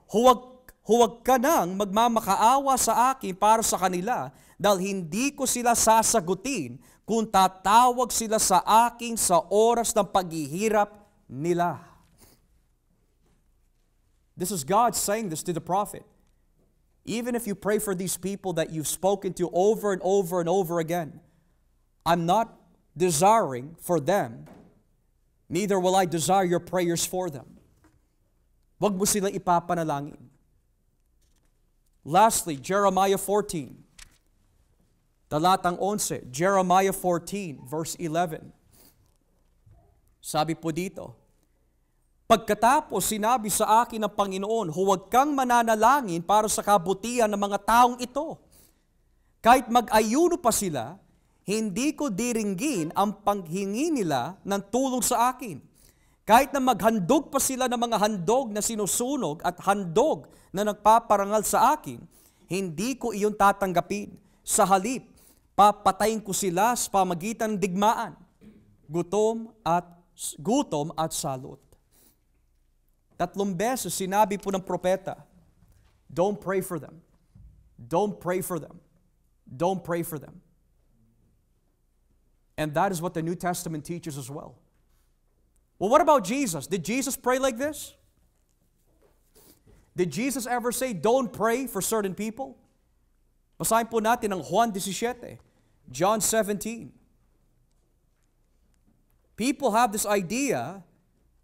Huwag ka nang magmamakaawa sa akin para sa kanila dahil hindi ko sila sasagutin kung tatawag sila sa akin sa oras ng paghihirap nila. This is God saying this to the prophet. Even if you pray for these people that you've spoken to over and over and over again, I'm not desiring for them, neither will I desire your prayers for them. Wag mo silang ipapanalangin. Lastly, Jeremiah 14, talatang 11, Jeremiah 14, verse 11. Sabi po dito, pagkatapos sinabi sa akin ng Panginoon, huwag kang mananalangin para sa kabutihan ng mga taong ito. Kahit mag-ayuno pa sila, hindi ko diringgin ang panghingi nila ng tulong sa akin. Kahit na maghandog pa sila ng mga handog na sinusunog at handog na nagpaparangal sa akin, hindi ko iyon tatanggapin. Sa halip, papatayin ko sila sa pamagitan ng digmaan, gutom at salot. 3 beses sinabi po ng propeta, don't pray for them. Don't pray for them. Don't pray for them. And that is what the New Testament teaches as well. Well, what about Jesus? Did Jesus pray like this? Did Jesus ever say, don't pray for certain people? Basahin po natin ang Juan 17, John 17. People have this idea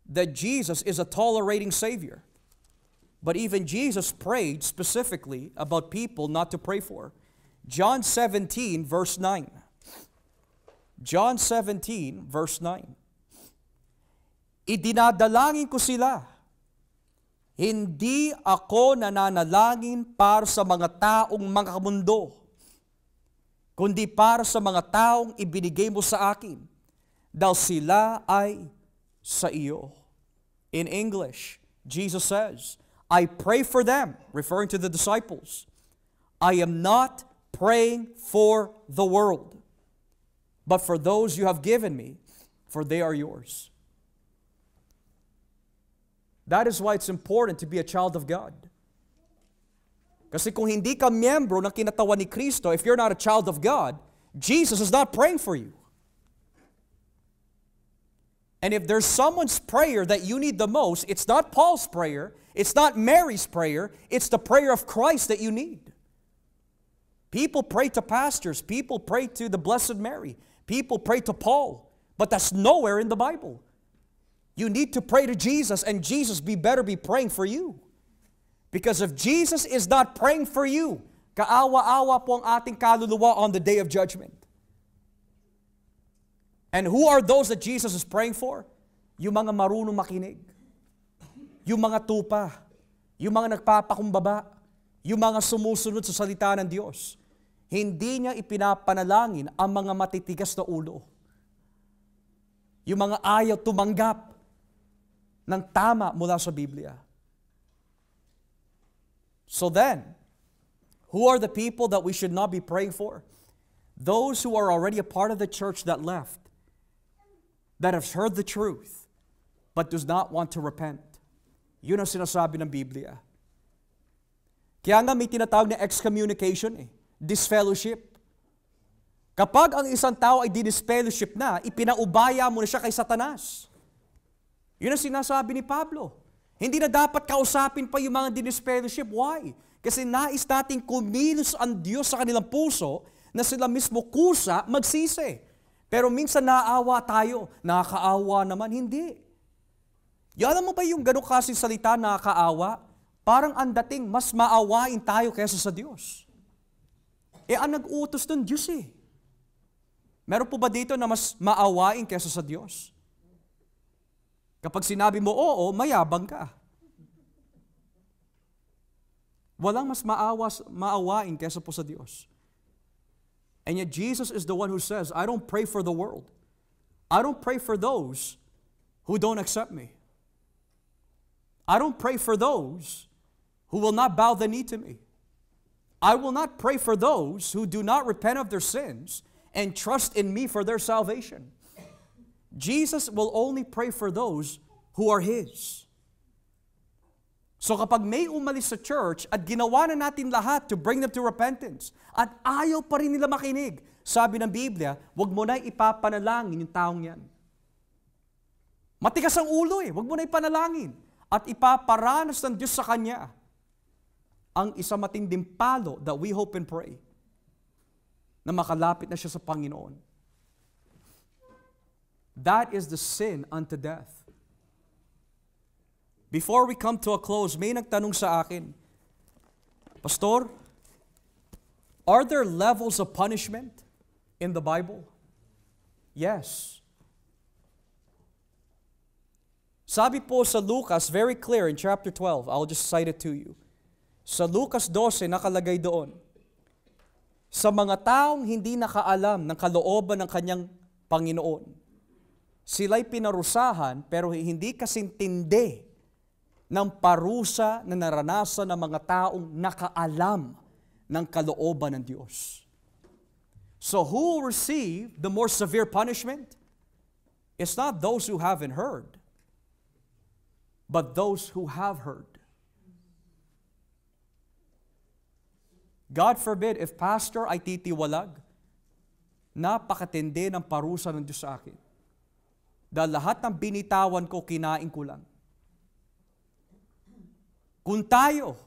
that Jesus is a tolerating Savior. But even Jesus prayed specifically about people not to pray for. John 17, verse 9. John 17, verse 9. Idinadalangin ko sila. Hindi ako nananalangin para sa mga taong mga mundo, kundi para sa mga taong ibinigay mo sa akin, dahil sila ay sa iyo. In English, Jesus says, I pray for them, referring to the disciples. I am not praying for the world, but for those you have given me, for they are yours. That is why it's important to be a child of God. Kasi kung hindi ka miyembro ng kinatawan ni Kristo, if you're not a child of God, Jesus is not praying for you. And if there's someone's prayer that you need the most, it's not Paul's prayer, it's not Mary's prayer, it's the prayer of Christ that you need. People pray to pastors, people pray to the Blessed Mary, people pray to Paul, but that's nowhere in the Bible. You need to pray to Jesus, and Jesus better be praying for you. Because if Jesus is not praying for you, kaawa-awa po ang ating kaluluwa on the day of judgment. And who are those that Jesus is praying for? Yung mga marunong makinig, yung mga tupa, yung mga nagpapakumbaba, yung mga sumusunod sa salita ng Diyos. Hindi niya ipinapanalangin ang mga matitigas na ulo. Yung mga ayaw tumanggap ng tama mula sa Biblia. So then, who are the people that we should not be praying for? Those who are already a part of the church that left, that have heard the truth, but does not want to repent. Yun ang sinasabi ng Biblia. Kaya nga may tinatawag na excommunication, disfellowship. Kapag ang isang tao ay dinisfellowship na, ipinaubaya mo na siya kay Satanas. Yun ang sinasabi ni Pablo. Hindi na dapat kausapin pa yung mga dinisfellowship. Why? Kasi nais nating kumilos ang Diyos sa kanilang puso na sila mismo kusa magsisi. Pero minsan naaawa tayo, nakakaawa naman, hindi. Alam mo ba yung ganong kasing salita, nakakaawa? Parang ang dating, mas maawain tayo kaysa sa Diyos. Ang nag-uutos ng Diyos eh. Meron po ba dito na mas maawain kaysa sa Diyos? Kapag sinabi mo, oo, mayabang ka. Walang mas maawain kaysa po sa Diyos. And yet Jesus is the one who says, I don't pray for the world. I don't pray for those who don't accept me. I don't pray for those who will not bow the knee to me. I will not pray for those who do not repent of their sins and trust in me for their salvation. Jesus will only pray for those who are His. So kapag may umalis sa church at ginawa na natin lahat to bring them to repentance at ayaw pa rin nila makinig, sabi ng Biblia, wag mo na ipapanalangin yung taong yan. Matigas ang ulo eh, wag mo na ipanalangin. At ipaparanas ng Diyos sa kanya ang isa matinding palo that we hope and pray na makalapit na siya sa Panginoon. That is the sin unto death. Before we come to a close, may nagtanong sa akin, Pastor, are there levels of punishment in the Bible? Yes. Sabi po sa Lucas, very clear in chapter 12, I'll just cite it to you. Sa Lucas 12, nakalagay doon, sa mga taong hindi nakaalam ng kalooban ng kanyang Panginoon, sila'y pinarusahan pero hindi kasintindi ng parusa na naranasan ng mga taong nakaalam ng kalooban ng Diyos. So who will receive the more severe punishment? It's not those who haven't heard, but those who have heard. God forbid, if pastor ay titiwalag, napakatindi ng parusa ng Diyos sa akin. Dahil lahat ng binitawan ko, kinain ko lang. Kung tayo,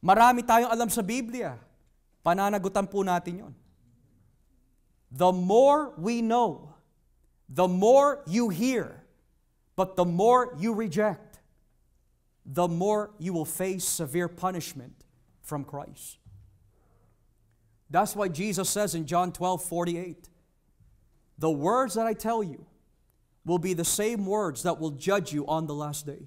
marami tayong alam sa Biblia, pananagutan po natin yon. The more we know, the more you hear, but the more you reject, the more you will face severe punishment from Christ. That's why Jesus says in John 12:48, the words that I tell you will be the same words that will judge you on the last day.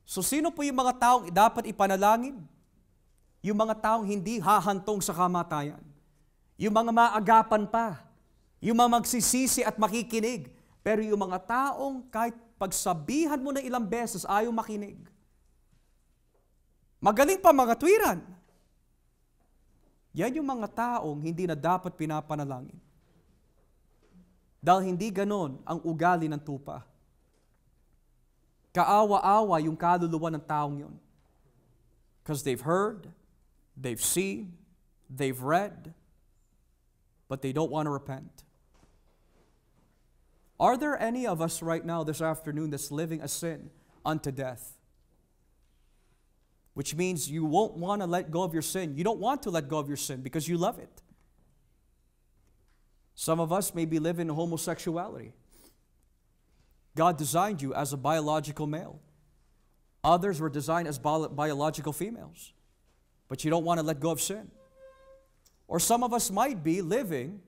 So sino po yung mga taong dapat ipanalangin? Yung mga taong hindi hahantong sa kamatayan. Yung mga maagapan pa. Yung mga magsisisi at makikinig. Pero yung mga taong kahit pagsabihan mo na ilang beses, ayaw makinig. Magaling pa mga tuwiran. Yan yung mga taong hindi na dapat pinapanalangin. Dahil hindi ganon ang ugali ng tupa. Kaawa-awa yung kaluluwa ng taong yun. Because they've heard, they've seen, they've read, but they don't want to repent. Are there any of us right now this afternoon that's living a sin unto death? Which means you won't want to let go of your sin. You don't want to let go of your sin because you love it. Some of us may be living in homosexuality. God designed you as a biological male. Others were designed as biological females. But you don't want to let go of sin. Or some of us might be living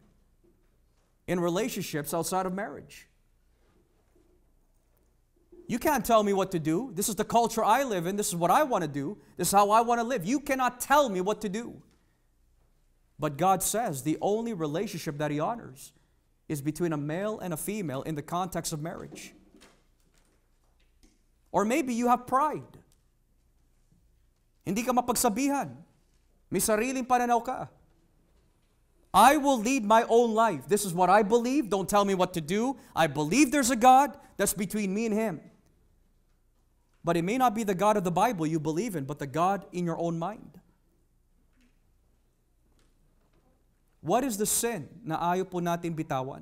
in relationships outside of marriage. You can't tell me what to do. This is the culture I live in. This is what I want to do. This is how I want to live. You cannot tell me what to do. But God says the only relationship that He honors is between a male and a female in the context of marriage. Or maybe you have pride. Hindi ka mapagsabihan. May sariling pananaw ka. I will lead my own life. This is what I believe. Don't tell me what to do. I believe there's a God. That's between me and Him. But it may not be the God of the Bible you believe in, but the God in your own mind. What is the sin na ayaw po natin bitawan?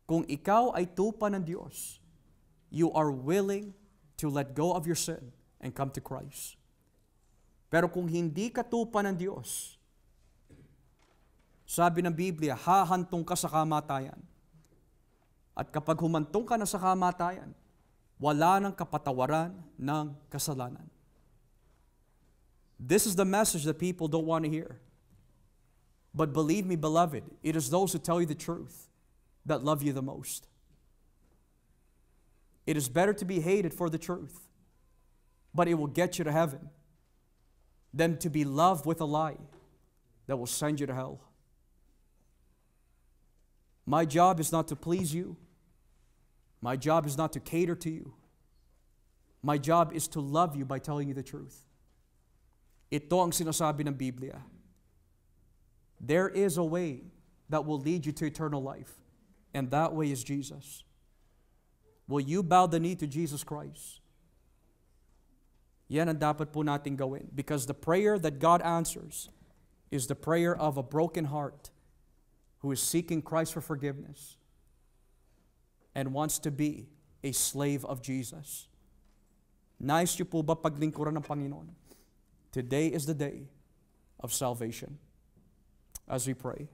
Kung ikaw ay tupa ng Diyos, you are willing to let go of your sin and come to Christ. Pero kung hindi ka tupa ng Diyos, sabi ng Biblia, hahantong ka sa kamatayan. At kapag humantong ka na sa kamatayan, wala nang kapatawaran ng kasalanan. This is the message that people don't want to hear. But believe me, beloved, it is those who tell you the truth that love you the most. It is better to be hated for the truth, but it will get you to heaven, than to be loved with a lie that will send you to hell. My job is not to please you. My job is not to cater to you. My job is to love you by telling you the truth. Ito ang sinasabi ng Biblia. There is a way that will lead you to eternal life, and that way is Jesus. Will you bow the knee to Jesus Christ? Yan ang dapat po natin gawin, because the prayer that God answers is the prayer of a broken heart who is seeking Christ for forgiveness and wants to be a slave of Jesus. Nais niyo po ba paglingkuran ng Panginoon? Today is the day of salvation. As we pray.